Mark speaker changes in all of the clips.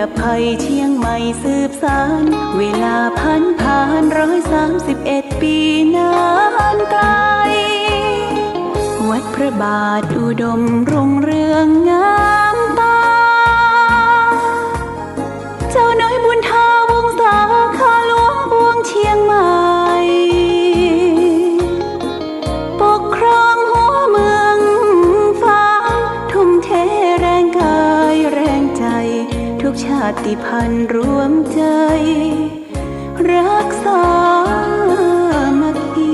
Speaker 1: อภัยเชียงใหม่สืบสานเวลาผ่าน131 ปีนานไกลวัดพระบาทอุดมรุ่งเรืองงามตาเจ้าน้อยบุญทาวงศาข้าหลวงปวงเชียงใหม่ปกครองหัวเมืองฟ้าทุ่มเทแรงกายแรงใจทุกชาติพันธุ์รวมใจรักษามัคคี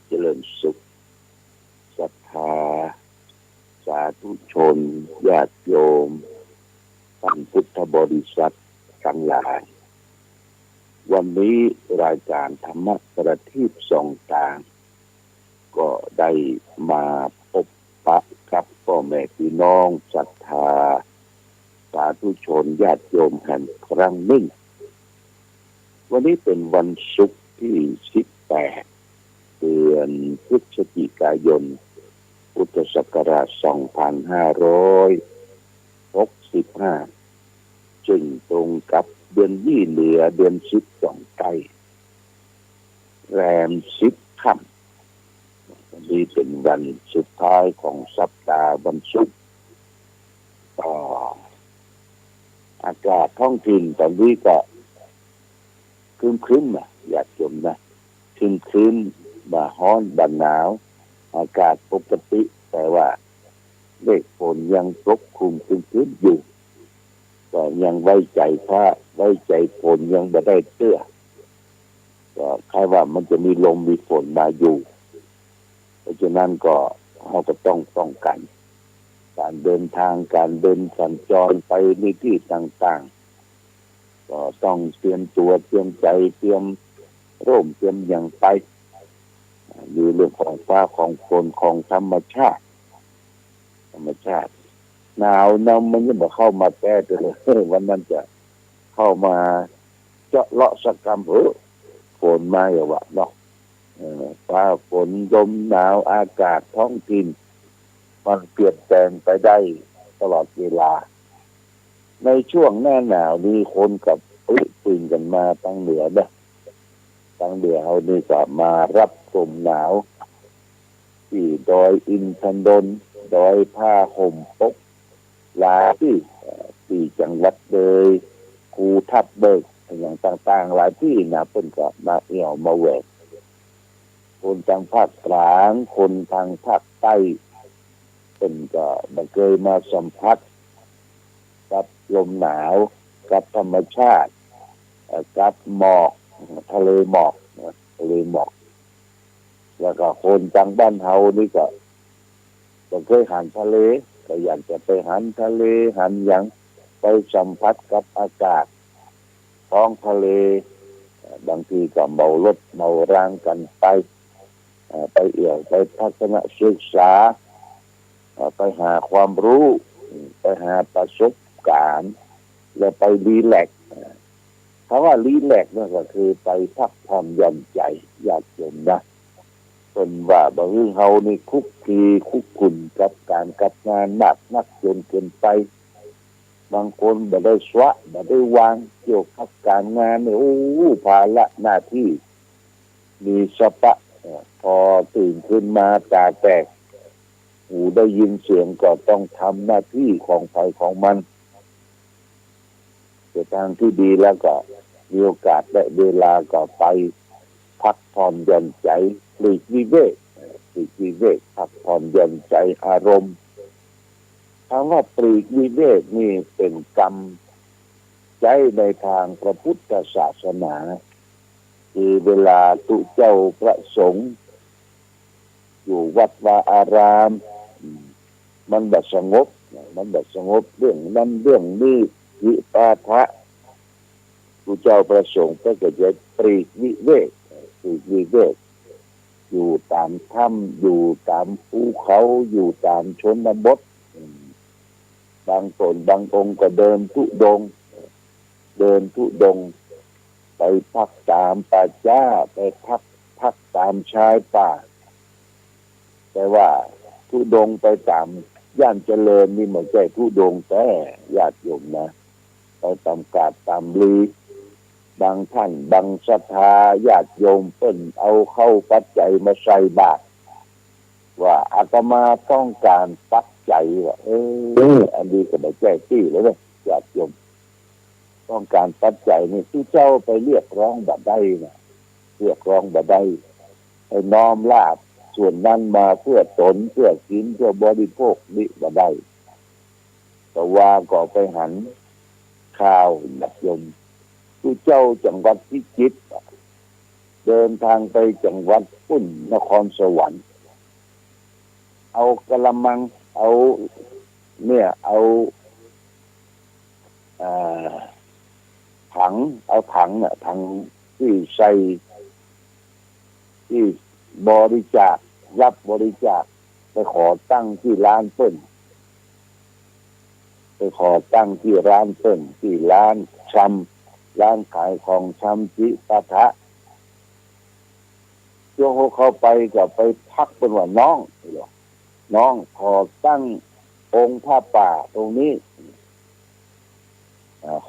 Speaker 2: เจริญสุขศรัทธาสาธุชนญาติโยมท่านพุทธบริษัททั้งหลายวันนี้รายการธรรมะประทีปส่องทางก็ได้มาพบปะกับพ่อแม่พี่น้องศรัทธาสาธุชนญาติโยมแห่งครั้งหนึ่งวันนี้เป็นวันศุกร์ที่18เดือนพฤศจิกายนพุทธศักราช2565ซึ่งตรงกับเดือนยี่เหนือเดือน12ใกล้แรม10ค่ำวันนี้เป็นวันสุดท้ายของสัปดาห์วันศุกร์ก็อากาศท้องถิ่นตอนนี้ก็ครึ้มๆนะอยากชมนะครึ้มๆมาร้อนบานหนาวอากาศปกติแต่ว่าเมฆฝนยังปกคลุมครึ้มๆอยู่ก็ยังไว้ใจไว้ใจฝนยังไม่ได้เตื้อก็คล้ายว่ามันจะมีลมมีฝนมาอยู่เพราะฉะนั้นก็เราก็ต้องป้องกันการเดินทางการเดินสัญจรไปในที่ต่างๆก็ต้องเตรียมตัวเตรียมใจเตรียมร่มเตรียมอย่างไปอยู่เรื่องของฟ้าของฝนของธรรมชาติหนาวนำมันยังบอกเข้ามาแก้ตัวเลยวันนั้นจะเข้ามาเจาะเลาะสักกรรมฝนมาอย่างวะเนาะฟ้าฝนลมหนาวอากาศท้องถิ่นมันเปลี่ยนแปลงไปได้ตลอดเวลาในช่วงหน้าหนาวนี้คนกับตื่นกันมาตั้งเหนือนะตั้งเหนือเขานี่ก็มารับลมหนาวที่ดอยอินทนนท์ดอยผ้าห่มปกลาที่จังหวัดเลยภูทับเบิกอย่างต่างๆหลายที่นะเพิ่นก็มาเอี่ยวมาแหวกคนทางภาคกลางคนทางภาคใต้เพิ่นก็มาเคยมาสัมผัสกับลมหนาวกับธรรมชาติกับหมอกทะเลหมอกแล้วก็คนทางบ้านเฮานี่ก็เคยหันทะเลก็อยากจะไปหันทะเลหันอย่างไปสัมผัสกับอากาศท้องทะเลบางทีก็เมารถเมารางกันไปเอี่ยวไปทัศนศึกษาไปหาความรู้ไปหาประสบการณ์แล้วไปรีแลกซ์คำว่ารีแลกซ์นั่นก็คือไปพักผ่อนหย่อนใจอยากเห็นนะเป็นว่าบางเรื่องเฮานี่คุกคุนกับการกับงานนักจนเกินไปบางคนบ่ได้บ่ได้วางเกี่ยวกับการงานนี่ภาระหน้าที่มีสปะพอตื่นขึ้นมาตาแตกหูได้ยินเสียงก็ต้องทำหน้าที่ของใครของมันแต่ทางที่ดีแล้วก็มีโอกาสและเวลาก็ไปพักผ่อนหย่อนใจปลีกวิเวกพักผ่อนหย่อนใจอารมณ์คำว่าปลีกวิเวกนี่เป็นกรรมใจในทางพระพุทธศาสนาคือเวลาตุเจ้าพระสงฆ์อยู่วัดวาอารามมันแบบสงบเรื่องนั้นเรื่องนี้วิปาทะตุเจ้าพระสงฆ์ก็จะปลีกวิเวกอยู่ตามถ้ำอยู่ตามภูเขาอยู่ตามชนบท บางตนบางองค์ก็เดินธุดงค์ไปพักตามป่าช้าไปพักตามชายป่าแต่ว่าธุดงค์ไปตามย่านเจริญนี่ไม่ใช่ธุดงค์แต่ญาติโยมนะไปตามกาดตามลีบางท่านบางศรัทธาญาติโยมเพิ่นเอาเข้าปัจจัยมาใส่บาตรว่าอาตมาต้องการปัจจัยว่าอันนี้ก็ไม่แก้ที่เลยเว้ยญาติโยมต้องการปัจจัยนี่ที่เจ้าไปเรียกร้องบ่ได้นะเรียกร้องบ่ได้ให้น้อมลาบส่วนนั้นมาเพื่อตนเพื่อกินเพื่อบริโภคนี่บ่ได้แต่ว่าก็ไปหันข่าวญาติโยมที่เจ้าจังหวัดพิจิตรเดินทางไปจังหวัดปุ้นนครสวรรค์เอากระมังเอาถังที่ใส่ที่บริจาครับบริจาคไปขอตั้งที่ร้านเปิ้นที่ร้านชำร้านขายของชำจิปะทะโยโฮเข้าไปก็ไปพักเป็นว่าน้องขอตั้งองค์ผ้าป่าตรงนี้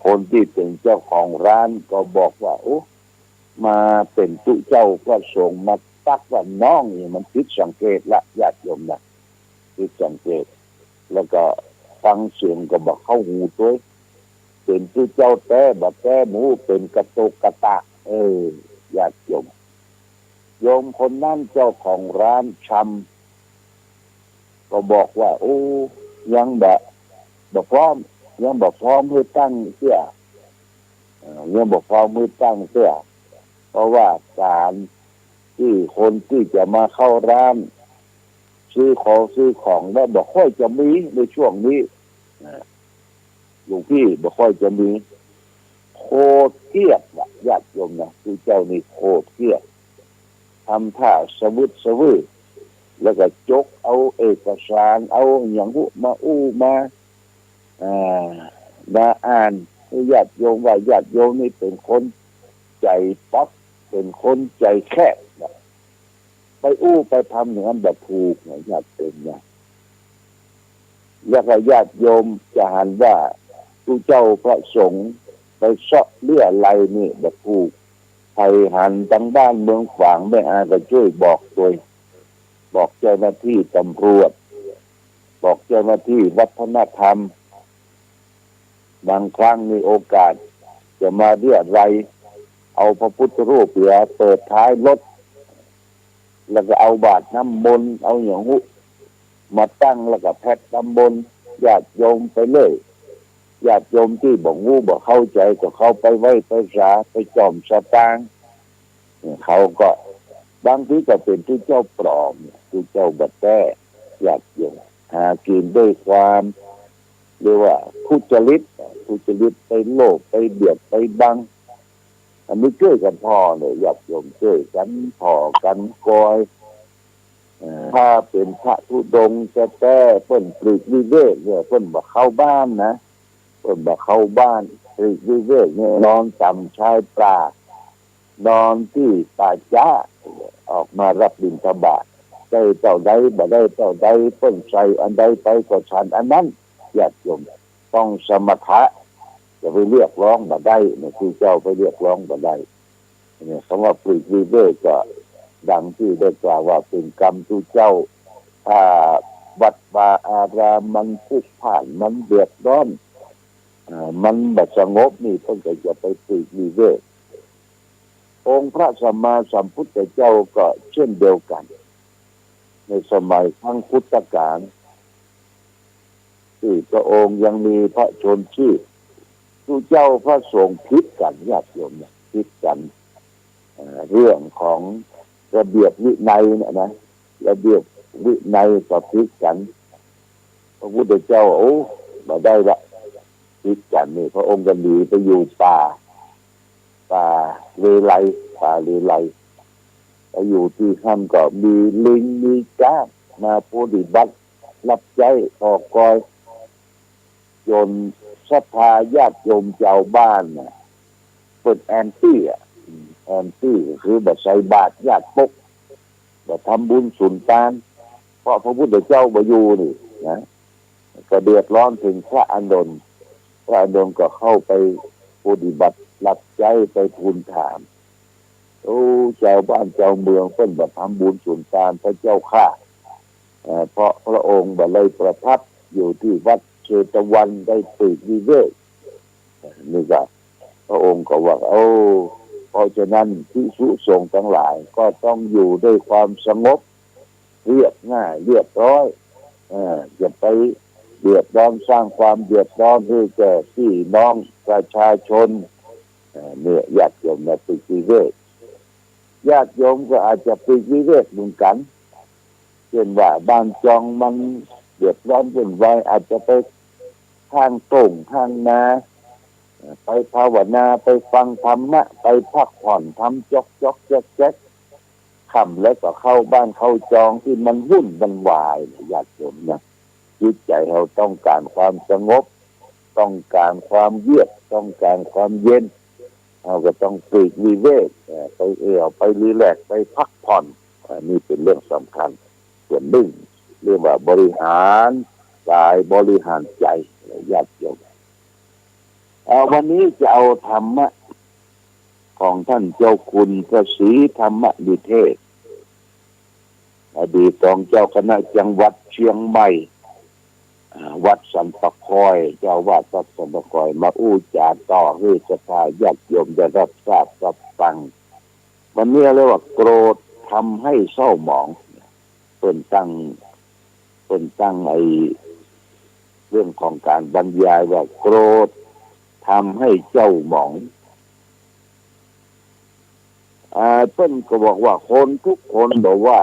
Speaker 2: คนที่เป็นเจ้าของร้านก็บอกว่าโอ้มาเป็นตุเจ้าก็ส่งมาตักว่าน้องนี่มันผิดสังเกตละญาติโยมนะผิดสังเกตแล้วก็ฟังเสียงก็บอกเข้าหูตัวเป็นตุเจ้าแต่บัดแต่หมูเป็นกระโตกกระตะญาติโยมคนนั้นเจ้าของร้านชำก็บอกว่าโอ้ยังบ่พร้อมให้ตั้งเสื้อยังบอกพร้อมให้ตั้งเสื้อเพราะว่าการที่คนที่จะมาเข้าร้านซื้อของแล้วบอกค่อยจะมีในช่วงนี้หลวงพี่บอกค่อยจะมีโคตรเกลียดญาติโยมนะคือเจ้านี่โคตรเกลียดทำท่าสวืดแล้วก็จกเอาเอกสารเอาอย่างพวกมามาอ่านให้ญาติโยมว่าญาติโยมนี่เป็นคนใจป๊อกเป็นคนใจแคบไปไปทำอย่างนั้นแบบถูกนะญาติโยมนะแล้วก็ญาติโยมจะหันว่าผู้เจ้าพระสงฆ์ไปเสาะเลื่อไรนี่แบบถูกไทยหันตั้งบ้านเมืองฝางไม่อาก็ช่วยบอกเจ้าหน้าที่ตำรวจบอกเจ้าหน้าที่วัฒนธรรมบางครั้งมีโอกาสจะมาเรียรัยเอาพระพุทธรูปเปิดท้ายรถแล้วก็เอาบาตรน้ำมนต์เอาอย่างหุมาตั้งแล้วก็แพ็คน้ำมนต์ญาติโยมไปเลยญาติโยมที่บอกงูบอกเข้าใจก็เข้าไปไว้ไปสาไปจอมสตางค์เขาก็บางทีก็เป็นที่เจ้าปลอมที่เจ้าบัดแต้ญาติโยมหากินด้วยความเรียกว่าทุจริตไปโลภไปเบียดไปบังอันนี้ช่วยกันพอเลยญาติโยมช่วยกันพอกันกอยถ้าเป็นพระธุดงค์จะแต่เพิ่นปลีกวิเวกเนี่ยเพิ่นบ่เข้าบ้านนะเพิ่นบ่เข้าบ้านปลีกวิเวกเนี่ยนอนต่ำชายป่านอนที่ป่าช้าออกมารับบิณฑบาตได้เจ้าใดบ่ได้เจ้าใดเพิ่นใส่อันใดไปก็ฉันอันนั้นญาติโยมต้องสมถะจะไปเรียกร้องบ่ได้เนี่ยคือเจ้าไปเรียกร้องบ่ได้เนี่ยคำว่าปลีกวิเวกก็ดังที่ได้กล่าวว่าเป็นกรรมทุเจ้าถ้าวัดวาอารามมันพุกผ่านมันเดือดร้อนมันแบบสงบนี่เพิ่นก็จะไปปลีกวิเวกองค์พระสัมมาสัมพุทธเจ้าก็เช่นเดียวกันในสมัยทั้งพุทธกาลที่พระองค์ยังมีพระชนชีพผู้เจ้าพระสงฆ์พิดกันญาติโยมพิดกันเรื่องของระเบียบวินัยนะระเบียบวินัยก็พิดกันพระพุทธเจ้ามาได้ละพิดกันนี่พระองค์ก็หนีไปอยู่ป่าเลไลไปอยู่ที่ท่านก็มีลิงมีจ้ามาปฏิบัติรับใช้ออกกอย จนศรัทธาญาติโยมชาวบ้านน่ะเปิดแอนตี้แอนตี้คือแบบใส่บาตรญาติปกแบบทำบุญสุนทานเพราะพระพุทธเจ้าบ่อยู่นี่นะก็เดือดร้อนถึงพระอานนท์พระอานนท์ก็เข้าไปปฏิบัติรับใจไปทูลถามโอ้ชาวบ้านชาวเมืองเพิ่นแบบทำบุญสุนทานพระเจ้าข้าเพราะพระองค์แบบเลยประทับอยู่ที่วัดเชตวันได้ปลีกวิเวกนี่ก็พระองค์ก็ว่าเพราะฉะนั้นภิกษุสงฆ์ทั้งหลายก็ต้องอยู่ด้วยความสงบเรียบง่ายเรียบร้อยอย่าไปเดือดร้อนสร้างความเดือดร้อนให้แก่พี่น้องประชาชนเนี่ยญาติโยมมาปลีกวิเวกญาติโยมก็อาจจะปลีกวิเวกเหมือนกันเช่นว่าบ้านจองมันเดือดร้อนเป็นไว้อาจจะไปทางตรงทางนาไปภาวนาไปฟังธรรมะไปพักผ่อนทำจอกแจ๊กค่ำแล้วก็เข้าบ้านเข้าจองที่มันวุ่นมันวายญาติโยมนะจิตใจเราต้องการความสงบต้องการความเยือกต้องการความเย็นเราก็ต้องปลีกวิเวกไปไปรีแลกซ์ไปพักผ่อนนี่เป็นเรื่องสำคัญส่วนหนึ่งเรียกว่าบริหารกายบริหารใจญาติโยมวันนี้จะเอาธรรมะของท่านเจ้าคุณพระศรีธรรมนิเทศอดีตรองเจ้าคณะจังหวัดเชียงใหม่วัดสันปะคอยเจ้าวาดวัดสันปะคอยมาอู้จาต่อให้ศรัทธาญาติโยมได้รับทราบรับฟังวันนี้เรียกว่าโกรธทำให้เศร้าหมองเพิ่นตั้งไอ้เรื่องของการบรรยายว่าโกรธทำให้เจ้าหมองเพิ่นก็บอกว่าคนทุกคนบอกว่า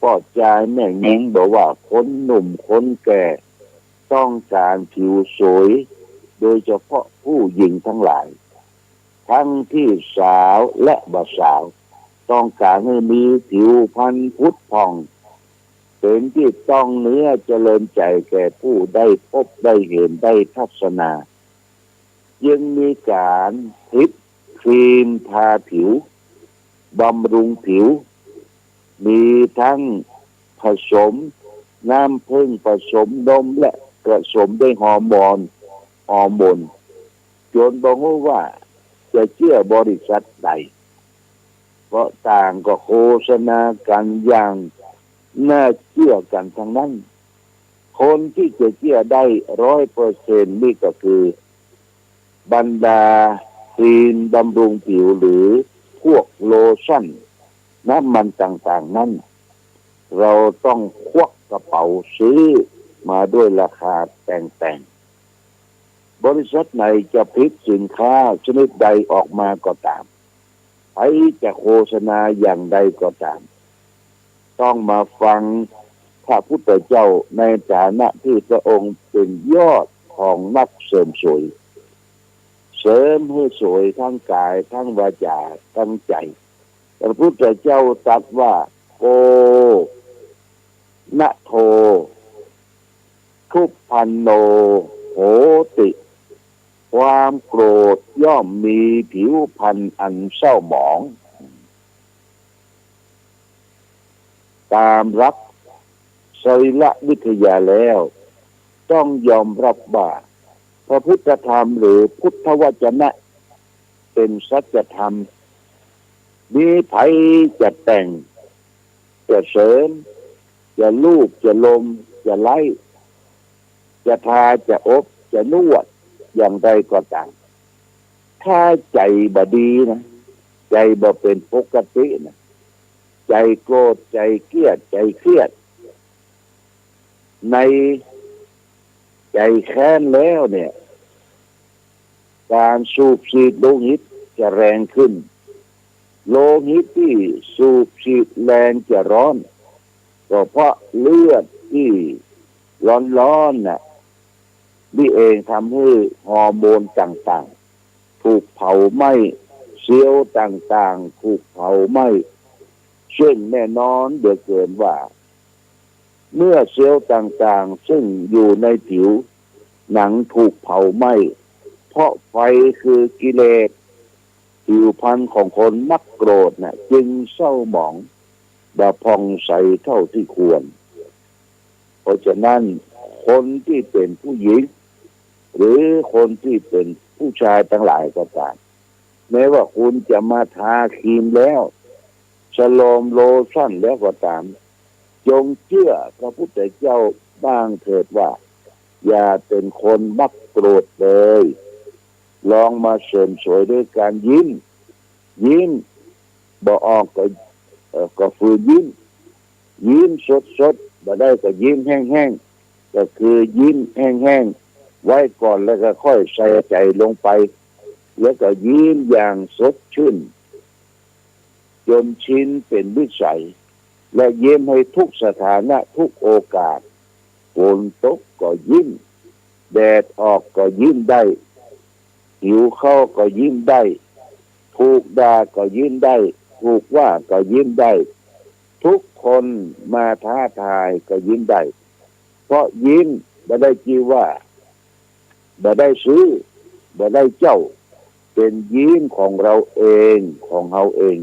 Speaker 2: พ่อชายแม่หญิงบอกว่าคนหนุ่มคนแก่ต้องการผิวสวยโดยเฉพาะผู้หญิงทั้งหลายทั้งที่สาวและบ่สาวต้องการให้มีผิวพรรณพุทธผ่องเป็นที่ต้องเนื้อเจริญใจแก่ผู้ได้พบได้เห็นได้ทัศนายังมีการทิปครีมทาผิวบำรุงผิวมีทั้งผสมน้ำผึ้งผสมนมและผสมด้วยฮอร์โมนจนบอกว่าจะเชื่อบริษัทใดเพราะต่างก็โฆษณากันอย่างน่าเชื่อกันทั้งนั้นคนที่จะเชื่อได้ 100% นี่ก็คือบรรดาครีมบำรุงผิวหรือพวกโลชั่นน้ำมันต่างๆนั้นเราต้องควักกระเป๋าซื้อมาด้วยราคาแต่งบริษัทไหนจะผลิตสินค้าชนิดใดออกมาก็ตามใครจะโฆษณาอย่างใดก็ตามต้องมาฟังพระพุทธเจ้าในฐานะที่พระองค์เป็นยอดของนักเสริมสวยเสริมให้สวยทั้งกายทั้งวาจาทั้งใจพระพุทธเจ้าตรัสว่าโกนะโททุพพันโนโหติความโกรธย่อมมีผิวพรรณอันเศร้าหมองตามรักสรีรวิทยาแล้วต้องยอมรับว่าพระพุทธธรรมหรือพุทธวจนะเป็นสัจธรรมมีไผจะแต่งจะเสริมจะลูบจะลมจะไล่จะทาจะอบจะนวดอย่างใดก็ตามถ้าใจบ่ดีนะใจบ่เป็นปกตินะใจโกรธใจเกลียดใจเครียดในใจแค้นแล้วเนี่ยการสูบฉีดโลหิตจะแรงขึ้นโลหิตที่สูบฉีดแรงจะร้อนก็เพราะเลือดที่ร้อนน่ะนี่เองทำให้ฮอร์โมนต่างๆถูกเผาไหม้เซลล์ต่างๆถูกเผาไหม้ซึ่งแน่นอนเดือเกินว่าเมื่อเซลล์ต่างๆซึ่งอยู่ในผิว หนังถูกเผาไหม้เพราะไฟคือกิเลสผิวพรรณของคนมักโกรธน่ะจึงเศร้าหมองบ่ผ่องใสเท่าที่ควรเพราะฉะนั้นคนที่เป็นผู้หญิงหรือคนที่เป็นผู้ชายทั้งหลายก็ตามแม้ว่าคุณจะมาทาครีมแล้วฉโลมโลชั่นแล้วก็ตามจงเชื่อพระพุทธเจ้าบ้างเถิดว่าอย่าเป็นคนมักโกรธเลยลองมาเสริมสวยด้วยการยิ้มบ่ออกก็ฝืนยิ้มสดบ่ได้ก็ยิ้มแห้งๆก็คือยิ้มแห้งๆไว้ก่อนแล้วก็ค่อยใส่ใจลงไปแล้วก็ยิ้มอย่างสดชื่นจนชินเป็นวิสัยและยิ้มให้ทุกสถานะทุกโอกาสฝนตกก็ยิ้มแดดออกก็ยิ้มได้หิวข้าวก็ยิ้มได้ถูกด่าก็ยิ้มได้ถูกว่าก็ยิ้มได้ทุกคนมาท้าทายก็ยิ้มได้เพราะยิ้มบ่ได้จีว่าบ่ได้ซื้อบ่ได้เจ้าเป็นยิ้มของเราเองของเราเอง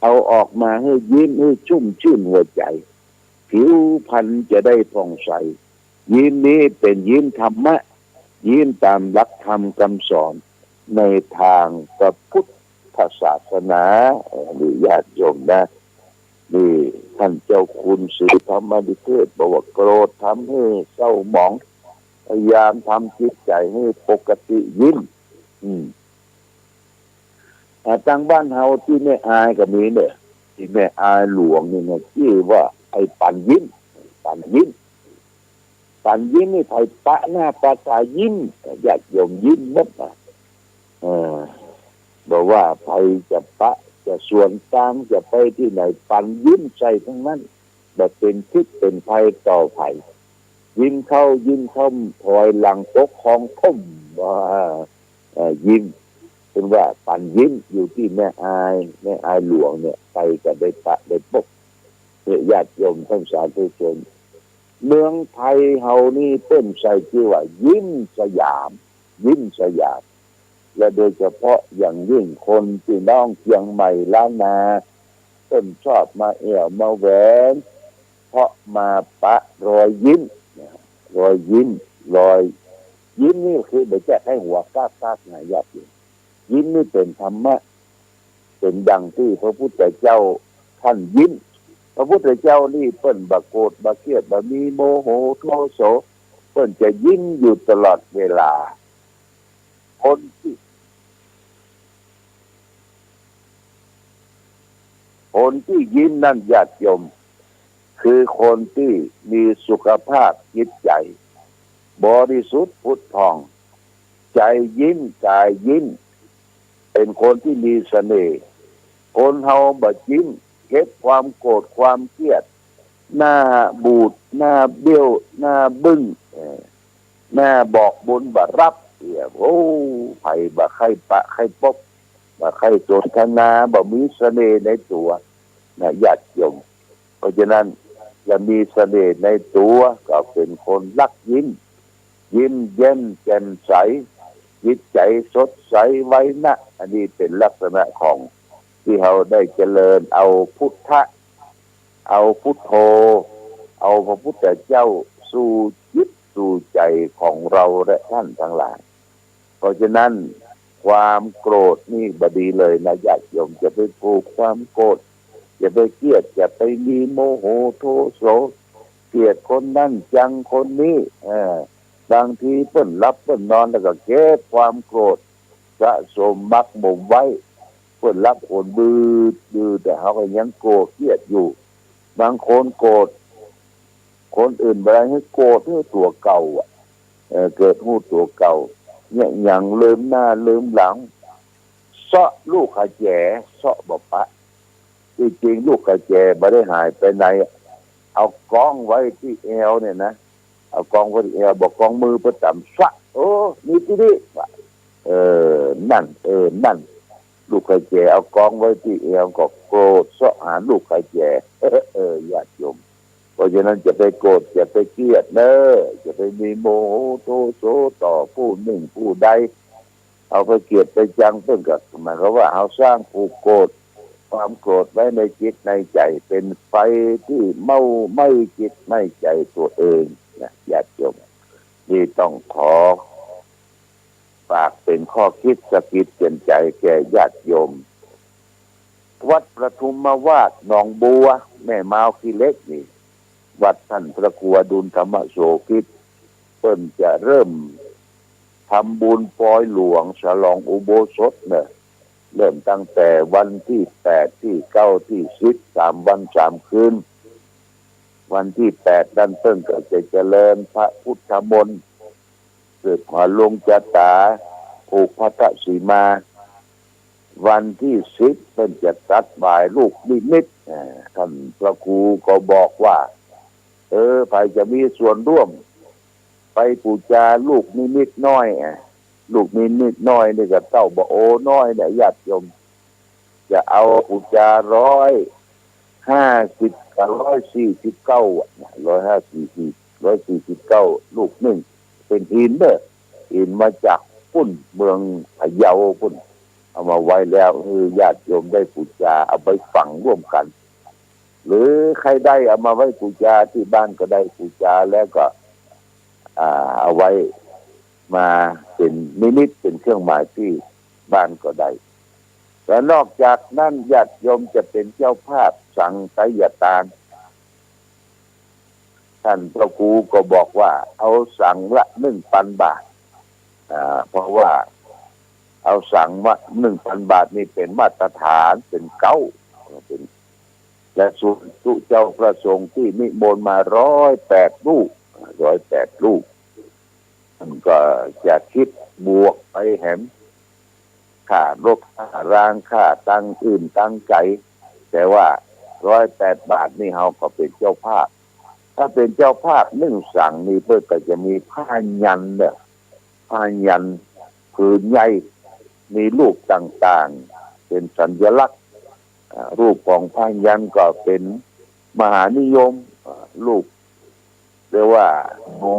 Speaker 2: เอาออกมาให้ยิ้มให้ชุ่มชื่นหัวใจผิวพรรณจะได้ผ่องใสยิ้มนี้เป็นยิ้มธรรมะยิ้มตามหลักธรรมคำสอนในทางพระพุทธศาสนาหรือญาติโยมนะนี่ท่านเจ้าคุณศรีธรรมดิเทศบอกว่าโกรธทำให้เศร้าหมองพยายามทำจิตใจให้ปกติยิ้มทางบ้านเฮาที่แม่อายก็มีเนี่ยที่แม่อายหลวงนี่นะชื่อว่าไอ้ปันยิ้มนี่ไผปะหน้าปะตายิ้มญาติโยมยิ้มหมดนะบอกว่าไผจะปะจะส่วนกลางจะไปที่ไหนปันยิ้มใส่ทั้งนั้นแบบเป็นพิษเป็นภัยต่อภัยยิ้มเข้าถอยหลังตกของทุ่มยิ้มเป็นว่าปันยิ้มอยู่ที่แม่อายหลวงเนี่ยไปก็ได้ปะได้ปกญาติโยมทั้งสาธุชนเมืองไทยเฮานี่เต้นใส่ชื่อว่ายิ้มสยามและโดยเฉพาะอย่างยิ่งคนที่น้องเชียงใหม่ล้านนาต้นชอบมาแอวมาแหวนเพราะมาปะรอยยิ้มนี่คือไม่ใช่ให้หัวกากๆนะญาติยิ้มนี่เป็นธรรมะเป็นดังที่พระพุทธเจ้าท่านยิ้มพระพุทธเจ้านี่เปิ้นบ่โกรธบ่เครียดบ่มีโมโหโทโสเปิ้นจะยิ้มอยู่ตลอดเวลาคนที่ยิ้มนั่นญาติโยมคือคนที่มีสุขภาพจิตใจบริสุทธิ์ผุดผ่องใจยิ้มกายยิ้มเป็นคนที่มีเสน่ห์คนเฮาบ่ยิ้มเก็บความโกรธความเครียดหน้าบูดหน้าเบี้ยวหน้าบึ้งหน้าบอกบุญบ่รับโอ้ไผบ่ใครปะใครปกบ่ใครสนทนาบ่มีเสน่ห์ในตัวนะญาติโยมเพราะฉะนั้นจะมีเสน่ห์ในตัวก็เป็นคนรักยิ้มเย็นแจ่มใสจิตใจสดใสไว้นะอันนี้เป็นลักษณะของที่เราได้เจริญเอาพุทธะเอาพุทโธเอาพระพุทธเจ้าสู่จิตสู่ใจของเราและท่านทั้งหลายเพราะฉะนั้นความโกรธนี่บดีเลยนะญาติโยมจะไปผูกความโกรธจะไปเกลียดจะไปมีโมโหโทโสเกลียดคนนั่นจังคนนี้บางทีเปิ้นรับเปิ้นนอนแล้วก็เก็บความโกรธสะสมมักบ่มไว้เปิ้นรับคนบือแต่เขาก็ยังโกรธเกลียดอยู่บางคนโกรธคนอื่นบ่ได้ให้โกรธให้ตัวเก่าเกิดหู้ตัวเก่าเนี่ยอย่างลืมหน้าลืมหลังเซาะลูกขแจเซาะบ่ปะจริงๆลูกขแจบ่ได้หายไปไหนเอากองไว้ที่เอวเนี่ยนะเอากองไว้ที่เอวบอกกองมือประจำซะนี่ที่นี่นั่นลูกขแจเอากองไว้ที่เอวก็โกรธเสาะหาลูกขแจญาติโยม เพราะฉะนั้นจะไปโกรธจะไปเกลียดเนอะจะไปมีโมโหโทโสต่อผู้หนึ่งผู้ใดเอาไปเกลียดไปจังเพิ่งกับหมายความว่าเอาสร้างผูกโกรธความโกรธไว้ในจิตในใจเป็นไฟที่ไม่จิตไม่ใจตัวเองนะญาติโยมนี่ต้องขอฝากเป็นข้อคิดสะกิดเตือนใจแก่ญาติโยมวัดประทุมวาสหนองบัวแม่มาวขี้เล็กนี่วัดท่านพระครูอดุลธรรมโสภิตเพิ่นจะเริ่มทำบุญปอยหลวงฉลองอุโบสถเนี่ยเริ่มตั้งแต่วันที่8ที่9ที่10 3 วัน 3 คืนวันที่8นั้นเพิ่นก็จะเจริญพระพุทธมนต์เกิดหัวลงจตาผูกพัทธสีมาวันที่10เพิ่นจะตัดบ่ายลูกนิมิตท่านพระครูก็บอกว่าใครจะมีส่วนร่วมไปปูจาลูกนิมิตน้อยลูกนิมิตน้อยนี่ก็เต้าบ่โอน้อยเนี่ยญาติโยมจะเอาปูจา150กับ149ลูกหนึ่งเป็นหินเด้อหินมาจากปุ่นเมืองพะเยาปุ่นเอามาไว้แล้วญาติโยมได้ปูจาเอาไปฝังร่วมกันหรือใครได้เอามาไว้ปูจาที่บ้านก็ได้ปูจาแล้วก็เอาไว้มาเป็นนิมิตเป็นเครื่องหมายที่บ้านก็ได้แต่นอกจากนั้นญาติโยมจะเป็นเจ้าภาพสังฆยทานท่านพระครูก็บอกว่าเอาสังละ 1,000 บาทเพราะว่าเอาสังว่า 1,000 บาทนี่เป็นมาตรฐานเป็นเก้าเป็นและสุเจ้าพระสงฆ์ที่นิมนต์มา108 รูปมันก็จะคิดบวกไปแหมค่ารถค่ารางค่าตังอื่นตังใจแต่ว่า108 บาทนี่เราก็เป็นเจ้าภาพถ้าเป็นเจ้าภาพนึ่งสั่งนี่เพื่อก็จะมีผ้ายันเนี่ยผ้ายันผืนใหญ่มีรูปต่างๆเป็นสัญลักษณ์รูปของผ้ายันก็เป็นมหานิยมรูปเรียกว่าหมู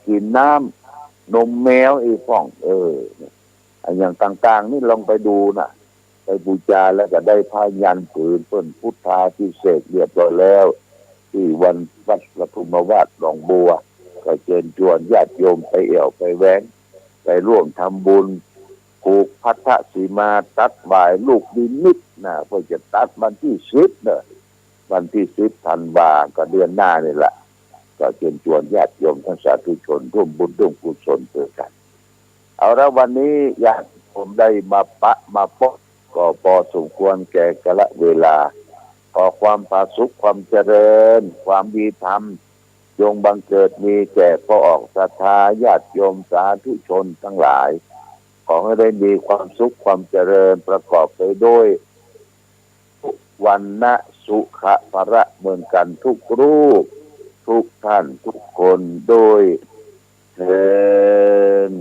Speaker 2: กินน้ำนมแมวไอ้ฟ้องอย่างต่างๆนี่ลองไปดูนะไปบูชาแล้วก็ได้ผ้ายันผืนเพิ่นพุทธาพิเศษเรียบร้อยแล้วที่วัดประทุมวาสหนองบัวก็เชิญชวนญาติโยมไปเอี่ยวไปแหวงไปร่วมทำบุญผูกพัทธสีมาตัดบ่ายลูกนิมิตนะเพื่อจะตัดวันที่10เนี่ยวันที่10 ธันวาคมก็เดือนหน้านี่แหละก็เชิญชวนญาติโยมทั้งสาธุชนร่วมบุญร่วมกุศลด้วยกันเอาละวันนี้ญาติผมได้มาพบก็พอสมควรแก่กาลเวลาขอความผาสุขความเจริญความดีธรรมจงบังเกิดมีแก่ผู้ออกศรัทธาญาติโยมสาธุชนทั้งหลายขอให้ได้มีความสุขความเจริญประกอบไปด้วยวันนะสุขะภระเหมือนกันทุกรูปทุกท่านทุกคนโดยเถิด